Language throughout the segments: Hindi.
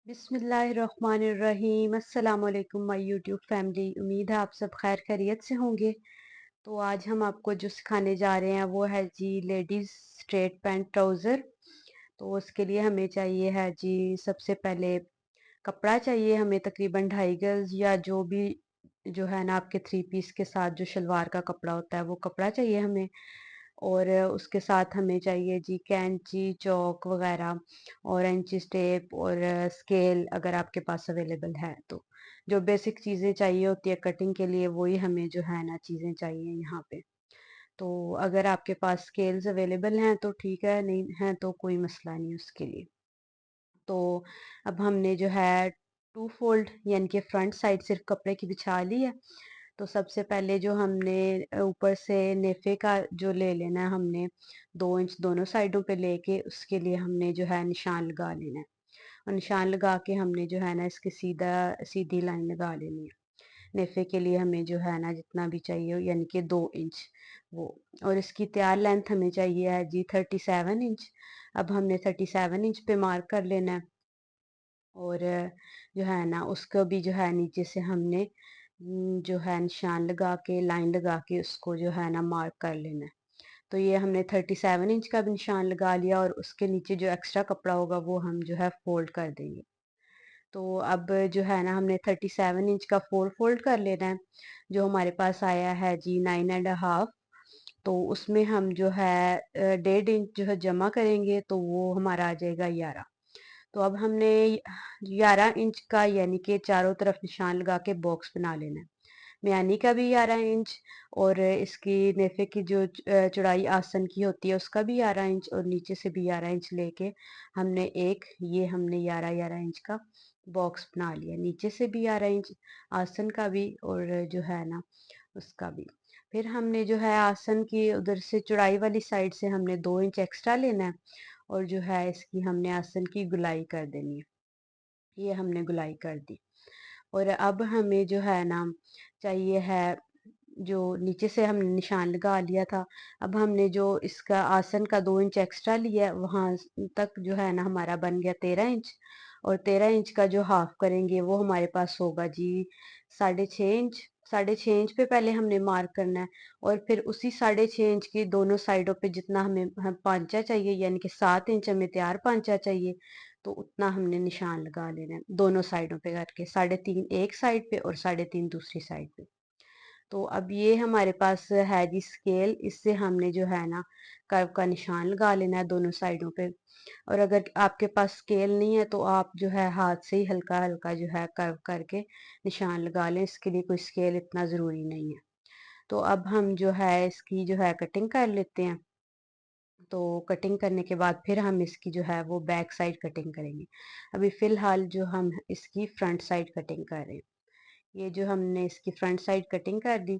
बिस्मिल्लाहिर्रहमानिर्रहीम अस्सलाम वालेकुम माय यूट्यूब फैमिली। उम्मीद है आप सब खैर खैरियत से होंगे। तो आज हम आपको जो सिखाने जा रहे हैं वो है जी लेडीज़ स्ट्रेट पैंट ट्राउज़र। तो उसके लिए हमें चाहिए है जी सबसे पहले कपड़ा चाहिए हमें तकरीबन 2.5 गज या जो भी जो है ना आपके 3 पीस के साथ जो शलवार का कपड़ा होता है वो कपड़ा चाहिए हमें। और उसके साथ हमें चाहिए जी कैंची चौक वगैरह और इंची टेप और स्केल अगर आपके पास अवेलेबल है तो। जो बेसिक चीज़ें चाहिए होती है कटिंग के लिए वही हमें जो है ना चीज़ें चाहिए यहाँ पे। तो अगर आपके पास स्केल्स अवेलेबल हैं तो ठीक है, नहीं है तो कोई मसला नहीं उसके लिए। तो अब हमने जो है 2 फोल्ड यानी कि फ्रंट साइड सिर्फ कपड़े की बिछा ली है। तो सबसे पहले जो हमने ऊपर से नेफे का जो ले लेना है हमने 2 इंच दोनों साइडों पे लेके उसके लिए हमने जो है निशान लगा लेना है। और निशान लगा के हमने जो है ना इसकी सीधी लाइन लगा लेनी है। नेफे के लिए हमें जो है ना जितना भी चाहिए यानी कि 2 इंच वो। और इसकी तैयार लेंथ हमें चाहिए है जी 37 इंच। अब हमने 37 इंच पे मार्क कर लेना है। और जो है ना उसको भी जो है नीचे से हमने जो है निशान लगा के लाइन लगा के उसको जो है ना मार्क कर लेना है। तो ये हमने 37 इंच का भी निशान लगा लिया और उसके नीचे जो एक्स्ट्रा कपड़ा होगा वो हम जो है फोल्ड कर देंगे। तो अब जो है ना हमने 37 इंच का 4 फोल्ड कर लेना है। जो हमारे पास आया है जी 9.5। तो उसमें हम जो है 1.5 इंच जो है जमा करेंगे तो वो हमारा आ जाएगा 11। तो अब हमने 11 इंच का यानी कि चारों तरफ निशान लगा के बॉक्स बना लेना है। म्यानी का भी 11 इंच और इसकी नेफे की जो चौड़ाई आसन की होती है उसका भी 11 इंच और नीचे से भी 11 इंच लेके हमने ये हमने 11 11 इंच का बॉक्स बना लिया। नीचे से भी 11 इंच आसन का भी और जो है ना उसका भी। फिर हमने जो है आसन की उधर से चौड़ाई वाली साइड से हमने 2 इंच एक्स्ट्रा लेना है और जो है इसकी हमने आसन की गुलाई कर देनी है। ये हमने गुलाई कर दी। और अब हमें जो है ना चाहिए है जो नीचे से हमने निशान लगा लिया था। अब हमने जो इसका आसन का 2 इंच एक्स्ट्रा लिया है वहां तक जो है ना हमारा बन गया 13 इंच। और 13 इंच का जो हाफ करेंगे वो हमारे पास होगा जी 6.5 इंच। 6.5 इंच पे पहले हमने मार्क करना है। और फिर उसी 6.5 इंच की दोनों साइडों पे जितना हमें पांचा चाहिए यानी कि 7 इंच हमें तैयार पांचा चाहिए। तो उतना हमने निशान लगा लेना है दोनों साइडों पे करके 3.5 एक साइड पे और 3.5 दूसरी साइड पे। तो अब ये हमारे पास है जी स्केल, इससे हमने जो है ना कर्व का निशान लगा लेना है दोनों साइडों पे। और अगर आपके पास स्केल नहीं है तो आप जो है हाथ से ही हल्का हल्का जो है कर्व करके निशान लगा लें। इसके लिए कोई स्केल इतना ज़रूरी नहीं है। तो अब हम जो है इसकी जो है कटिंग कर लेते हैं। तो कटिंग करने के बाद फिर हम इसकी जो है वो बैक साइड कटिंग करेंगे। अभी फ़िलहाल जो हम इसकी फ्रंट साइड कटिंग कर रहे हैं। ये जो हमने इसकी फ्रंट साइड कटिंग कर दी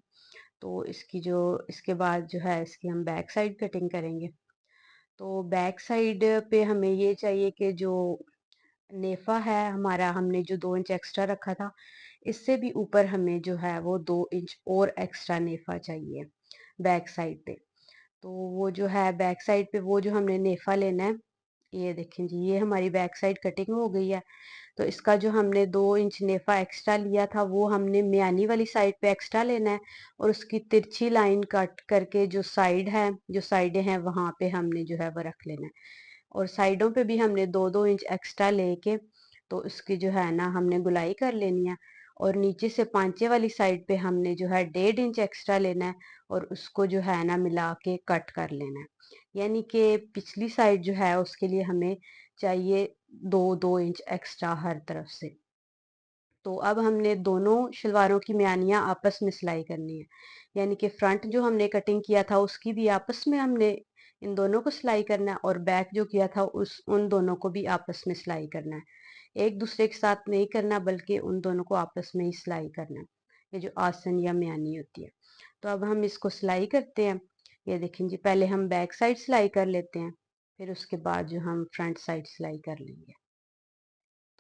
तो इसके बाद जो है इसकी हम बैक साइड कटिंग करेंगे। तो बैक साइड पे हमें ये चाहिए कि जो नेफा है हमारा हमने जो 2 इंच एक्स्ट्रा रखा था इससे भी ऊपर हमें जो है वो 2 इंच और एक्स्ट्रा नेफा चाहिए बैक साइड पे। तो वो जो है बैक साइड पे वो जो हमने नेफा लेना है। ये देखें जी ये हमारी बैक साइड कटिंग हो गई है। तो इसका जो हमने 2 इंच नेफा एक्स्ट्रा लिया था वो हमने म्यानी वाली साइड पे एक्स्ट्रा लेना है। और उसकी तिरछी लाइन कट करके जो साइडें हैं वहां पे हमने जो है वो रख लेना है। और साइडों पे भी हमने 2 2 इंच एक्स्ट्रा लेके तो उसकी जो है ना हमने गुलाई कर लेनी है। और नीचे से पांचे वाली साइड पे हमने जो है 1.5 इंच एक्स्ट्रा लेना है और उसको जो है ना मिला के कट कर लेना है। यानी कि पिछली साइड जो है उसके लिए हमें चाहिए 2 2 इंच एक्स्ट्रा हर तरफ से। तो अब हमने दोनों शलवारों की म्यानियां आपस में सिलाई करनी है। यानी कि फ्रंट जो हमने कटिंग किया था उसकी भी आपस में हमने इन दोनों को सिलाई करना है और बैक जो किया था उस उन दोनों को भी आपस में सिलाई करना है। एक दूसरे के साथ नहीं करना बल्कि उन दोनों को आपस में ही सिलाई करना है। ये जो आसन या म्यानी होती है। तो अब हम इसको सिलाई करते हैं। ये देखें जी पहले हम बैक साइड सिलाई कर लेते हैं फिर उसके बाद जो हम फ्रंट साइड सिलाई कर लेंगे।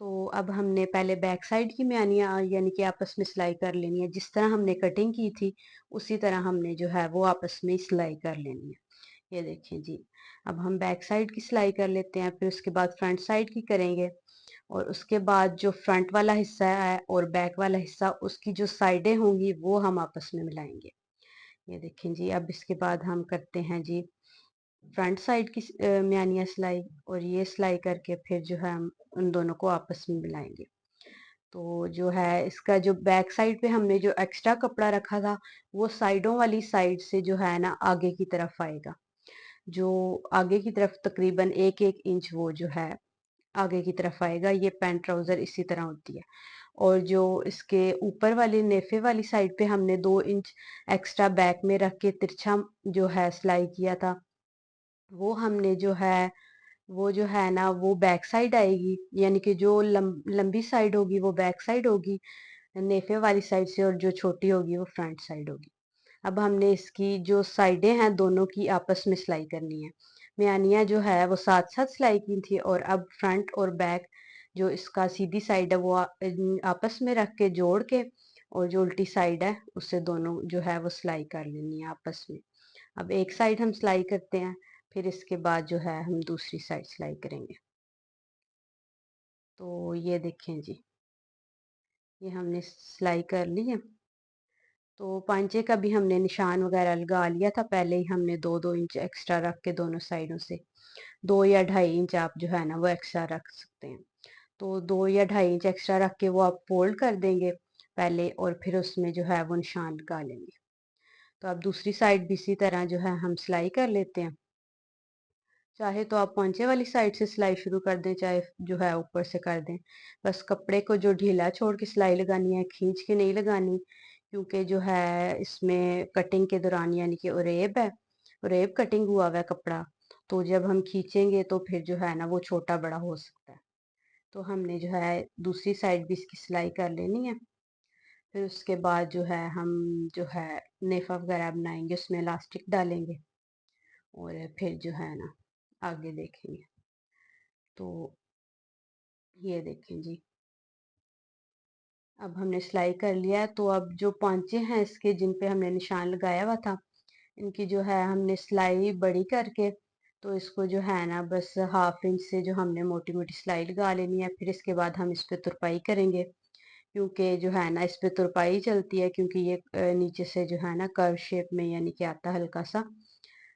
तो अब हमने पहले बैक साइड की म्यानियाँ यानी कि आपस में सिलाई कर लेनी है। जिस तरह हमने कटिंग की थी उसी तरह हमने जो है वो आपस में सिलाई कर लेनी है। ये देखिए जी अब हम बैक साइड की सिलाई कर लेते हैं फिर उसके बाद फ्रंट साइड की करेंगे। और उसके बाद जो फ्रंट वाला हिस्सा है और बैक वाला हिस्सा, उसकी जो साइडें होंगी वो हम आपस में मिलाएंगे। ये देखें जी। अब इसके बाद हम करते हैं जी फ्रंट साइड की म्यानिया सिलाई, और ये सिलाई करके फिर जो है हम उन दोनों को आपस में मिलाएंगे। तो जो है इसका जो बैक साइड पे हमने जो एक्स्ट्रा कपड़ा रखा था, वो साइडों वाली साइड से जो है ना आगे की तरफ आएगा। जो आगे की तरफ तकरीबन 1-1 इंच वो जो है आगे की तरफ आएगा। ये पैंट ट्राउजर इसी तरह होती है। और जो इसके ऊपर वाली नेफे वाली साइड पे हमने 2 इंच एक्स्ट्रा बैक में रख के तिरछा जो है सिलाई किया था, वो हमने जो है वो जो है ना वो बैक साइड आएगी। यानी कि जो लंबी साइड होगी वो बैक साइड होगी नेफे वाली साइड से, और जो छोटी होगी वो फ्रंट साइड होगी। अब हमने इसकी जो साइडें हैं दोनों की आपस में सिलाई करनी है। म्यानियाँ जो है वो साथ साथ सिलाई की थी, और अब फ्रंट और बैक जो इसका सीधी साइड है वो आपस में रख के जोड़ के, और जो उल्टी साइड है उससे दोनों जो है वो सिलाई कर लेनी है आपस में। अब एक साइड हम सिलाई करते हैं, फिर इसके बाद जो है हम दूसरी साइड सिलाई करेंगे। तो ये देखें जी, ये हमने सिलाई कर ली है। तो पांचे का भी हमने निशान वगैरह लगा लिया था पहले ही। हमने 2-2 इंच एक्स्ट्रा रख के दोनों साइडों से 2 या 2.5 इंच आप जो है ना वो एक्स्ट्रा रख सकते हैं। तो 2 या 2.5 इंच एक्स्ट्रा रख के वो आप फोल्ड कर देंगे पहले, और फिर उसमें जो है वो निशान लगा लेंगे। तो अब दूसरी साइड भी इसी तरह जो है हम सिलाई कर लेते हैं। चाहे तो आप पोंचे वाली साइड से सिलाई शुरू कर दें, चाहे जो है ऊपर से कर दें। बस कपड़े को जो ढीला छोड़ के सिलाई लगानी है, खींच के नहीं लगानी, क्योंकि जो है इसमें कटिंग के दौरान यानी कि ओरेब है, ओरेब कटिंग हुआ हुआ है कपड़ा, तो जब हम खींचेंगे तो फिर जो है ना वो छोटा बड़ा हो सकता है। तो हमने जो है दूसरी साइड भी इसकी सिलाई कर लेनी है। फिर उसके बाद जो है हम जो है नेफा वगैरह बनाएंगे, उसमें इलास्टिक डालेंगे, और फिर जो है ना आगे देखेंगे। तो ये देखें जी, अब हमने सिलाई कर लिया है। तो अब जो पांचे हैं इसके जिन पे हमने निशान लगाया हुआ था, इनकी जो है हमने सिलाई बड़ी करके, तो इसको जो है ना बस 1/2 इंच से जो हमने मोटी मोटी सिलाई लगा लेनी है। फिर इसके बाद हम इस पे तुरपाई करेंगे, क्योंकि जो है ना इस पे तुरपाई चलती है, क्योंकि ये नीचे से जो है ना कर्व शेप में यानी कि आता है हल्का सा,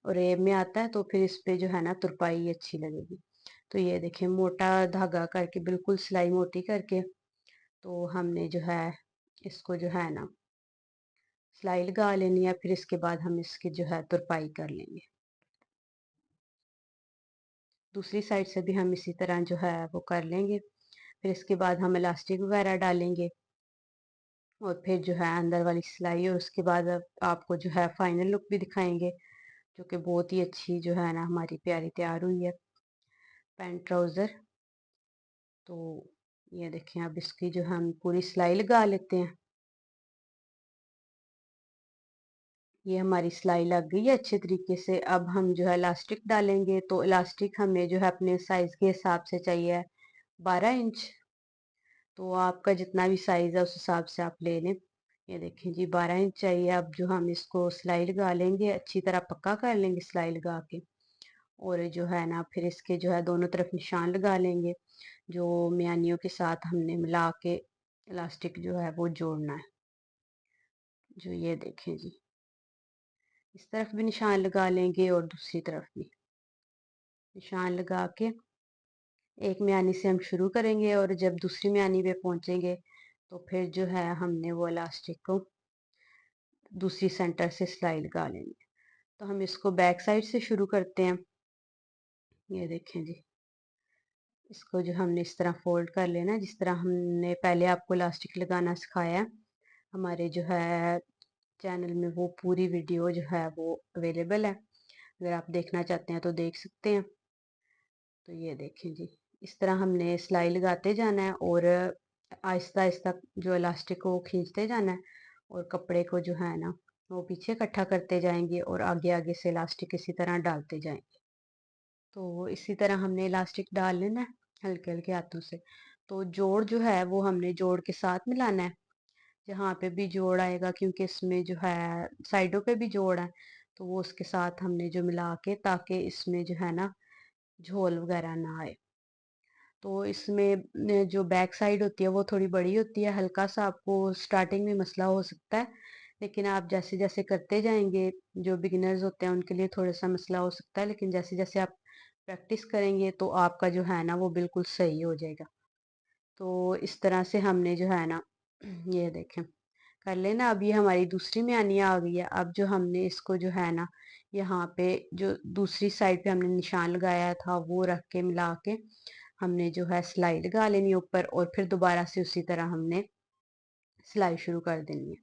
और एब में आता है, तो फिर इस पे जो है ना तुरपाई अच्छी लगेगी। तो ये देखिए मोटा धागा करके बिल्कुल सिलाई मोटी करके, तो हमने जो है इसको जो है ना सिलाई लगा लेनी है। फिर इसके बाद हम इसकी जो है तुरपाई कर लेंगे। दूसरी साइड से भी हम इसी तरह जो है वो कर लेंगे। फिर इसके बाद हम इलास्टिक वगैरह डालेंगे, और फिर जो है अंदर वाली सिलाई, और उसके बाद अब आपको जो है फाइनल लुक भी दिखाएंगे, जो कि बहुत ही अच्छी जो है ना हमारी प्यारी तैयार हुई है पैंट ट्राउज़र। तो ये देखें, अब इसकी जो हम पूरी सिलाई लगा लेते हैं। ये हमारी सिलाई लग गई है अच्छे तरीके से। अब हम जो है इलास्टिक डालेंगे, तो इलास्टिक हमें जो है अपने साइज के हिसाब से चाहिए 12 इंच। तो आपका जितना भी साइज है उस हिसाब से आप ले लें। ये देखें जी 12 इंच चाहिए। अब जो हम इसको सिलाई लगा लेंगे, अच्छी तरह पक्का कर लेंगे सिलाई लगा के, और जो है ना फिर इसके जो है दोनों तरफ निशान लगा लेंगे, जो म्यानियों के साथ हमने मिला के इलास्टिक जो है वो जोड़ना है। जो ये देखें जी, इस तरफ भी निशान लगा लेंगे और दूसरी तरफ भी निशान लगा के एक म्यानी से हम शुरू करेंगे, और जब दूसरी म्यानी पे पहुंचेंगे तो फिर जो है हमने वो इलास्टिक को दूसरी सेंटर से सिलाई लगा लेंगे। तो हम इसको बैक साइड से शुरू करते हैं। ये देखें जी, इसको जो हमने इस तरह फोल्ड कर लेना है, जिस तरह हमने पहले आपको इलास्टिक लगाना सिखाया है। हमारे जो है चैनल में वो पूरी वीडियो जो है वो अवेलेबल है, अगर आप देखना चाहते हैं तो देख सकते हैं। तो ये देखें जी, इस तरह हमने सिलाई लगाते जाना है, और आहिस्ता आहिस्ता जो इलास्टिक को खींचते जाना है, और कपड़े को जो है ना वो पीछे इकट्ठा करते जाएंगे, और आगे आगे से इलास्टिक इसी तरह डालते जाएंगे। तो इसी तरह हमने इलास्टिक डाल लेना है हल्के हल्के हाथों से। तो जोड़ जो है वो हमने जोड़ के साथ मिलाना है, जहाँ पे भी जोड़ आएगा, क्योंकि इसमें जो है साइडों पे भी जोड़ है, तो वो उसके साथ हमने जो मिला के, ताकि इसमें जो है ना झोल वगैरह ना आए। तो इसमें जो बैक साइड होती है वो थोड़ी बड़ी होती है, हल्का सा आपको स्टार्टिंग में मसला हो सकता है, लेकिन आप जैसे जैसे करते जाएंगे, जो बिगिनर्स होते हैं उनके लिए थोड़ा सा मसला हो सकता है, लेकिन जैसे जैसे आप प्रैक्टिस करेंगे तो आपका जो है ना वो बिल्कुल सही हो जाएगा। तो इस तरह से हमने जो है ना ये देखें कर लेना। अब ये हमारी दूसरी म्यानियाँ आ गई है। अब जो हमने इसको जो है ना यहाँ पे जो दूसरी साइड पे हमने निशान लगाया था वो रख के मिला के हमने जो है सिलाई लगा लेनी है ऊपर, और फिर दोबारा से उसी तरह हमने सिलाई शुरू कर देनी है।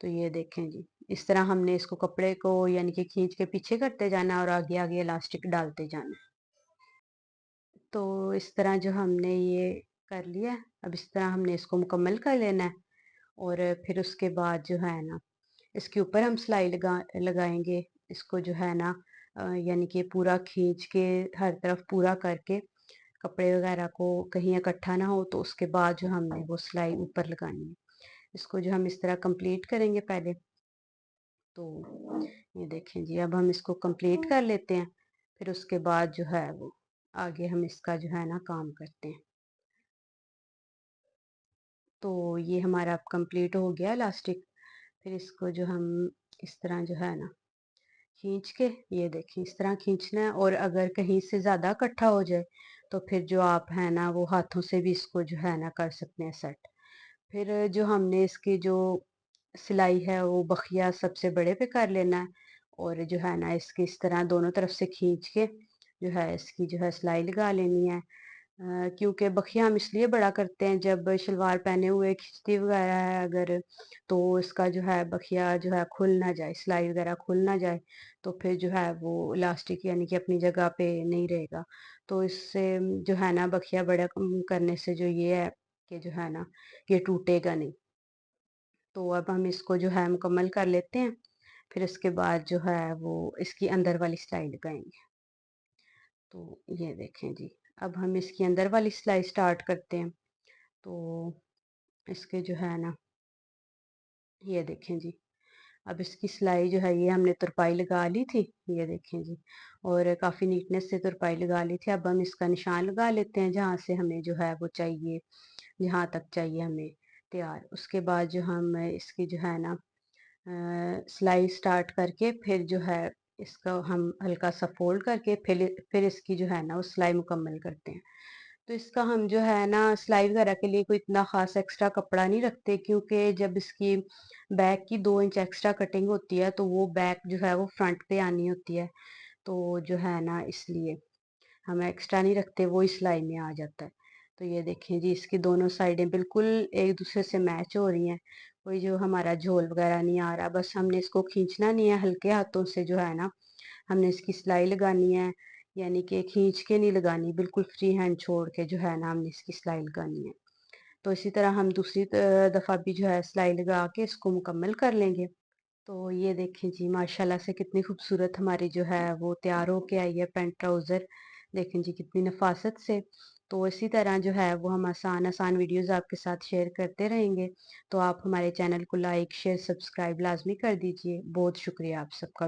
तो ये देखें जी, इस तरह हमने इसको कपड़े को यानी कि खींच के पीछे करते जाना और आगे आगे इलास्टिक डालते जाना। तो इस तरह जो हमने ये कर लिया, अब इस तरह हमने इसको मुकम्मल कर लेना है। और फिर उसके बाद जो है ना इसके ऊपर हम सिलाई लगाएंगे। इसको जो है ना यानी कि पूरा खींच के हर तरफ पूरा करके कपड़े वगैरह को कहीं इकट्ठा ना हो, तो उसके बाद जो हमने वो सिलाई ऊपर लगानी है। इसको जो हम इस तरह कंप्लीट करेंगे पहले। तो ये देखें जी, अब हम इसको कंप्लीट कर लेते हैं, फिर उसके बाद जो है वो आगे हम इसका जो है ना काम करते हैं। तो ये हमारा अब कंप्लीट हो गया इलास्टिक। फिर इसको जो हम इस तरह जो है ना खींच के, ये देखिए इस तरह खींचना है, और अगर कहीं से ज़्यादा इकट्ठा हो जाए तो फिर जो आप है ना वो हाथों से भी इसको जो है ना कर सकते हैं सेट। फिर जो हमने इसकी जो सिलाई है वो बखिया सबसे बड़े पे कर लेना है, और जो है ना इसकी इस तरह दोनों तरफ से खींच के जो है इसकी जो है सिलाई लगा लेनी है। क्योंकि बखिया हम इसलिए बड़ा करते हैं, जब शलवार पहने हुए खिंचती वगैरह है अगर, तो इसका जो है बखिया जो है खुल ना जाए, सिलाई वगैरह खुल ना जाए, तो फिर जो है वो इलास्टिक यानी कि अपनी जगह पे नहीं रहेगा। तो इससे जो है ना बखिया बड़ा करने से जो ये है कि जो है ना ये टूटेगा नहीं। तो अब हम इसको जो है मुकम्मल कर लेते हैं, फिर इसके बाद जो है वो इसकी अंदर वाली सिलाई लगाएंगे। तो ये देखें जी, अब हम इसकी अंदर वाली सिलाई स्टार्ट करते हैं। तो इसके जो है ना ये देखें जी, अब इसकी सिलाई जो है ये हमने तुरपाई लगा ली थी, ये देखें जी, और काफ़ी नीटनेस से तुरपाई लगा ली थी। अब हम इसका निशान लगा लेते हैं जहाँ से हमें जो है वो चाहिए, जहाँ तक चाहिए हमें तैयार। उसके बाद जो हम इसकी जो है ना सिलाई स्टार्ट करके फिर जो है इसका हम हल्का सा फोल्ड करके फिर इसकी जो है ना वो सिलाई मुकम्मल करते हैं। तो इसका हम जो है ना सिलाई वगैरह के लिए कोई इतना ख़ास एक्स्ट्रा कपड़ा नहीं रखते, क्योंकि जब इसकी बैक की 2 इंच एक्स्ट्रा कटिंग होती है तो वो बैक जो है वो फ्रंट पे आनी होती है। तो जो है ना इसलिए हम एक्स्ट्रा नहीं रखते, वो ही सिलाई में आ जाता है। तो ये देखें जी, इसकी दोनों साइडें बिल्कुल एक दूसरे से मैच हो रही हैं, कोई जो हमारा झोल वगैरह नहीं आ रहा। बस हमने इसको खींचना नहीं है, हल्के हाथों से जो है ना हमने इसकी सिलाई लगानी है, यानी कि खींच के नहीं लगानी, बिल्कुल फ्री हैंड छोड़ के जो है ना हमने इसकी सिलाई लगानी है। तो इसी तरह हम दूसरी दफ़ा भी जो है सिलाई लगा के इसको मुकम्मल कर लेंगे। तो ये देखें जी, माशाल्लाह से कितनी खूबसूरत हमारी जो है वो तैयार होके आई है पैंट ट्राउज़र। देखें जी कितनी नफासत से। तो इसी तरह जो है वो हम आसान आसान वीडियोस आपके साथ शेयर करते रहेंगे। तो आप हमारे चैनल को लाइक शेयर सब्सक्राइब लाजमी कर दीजिए। बहुत शुक्रिया आप सबका।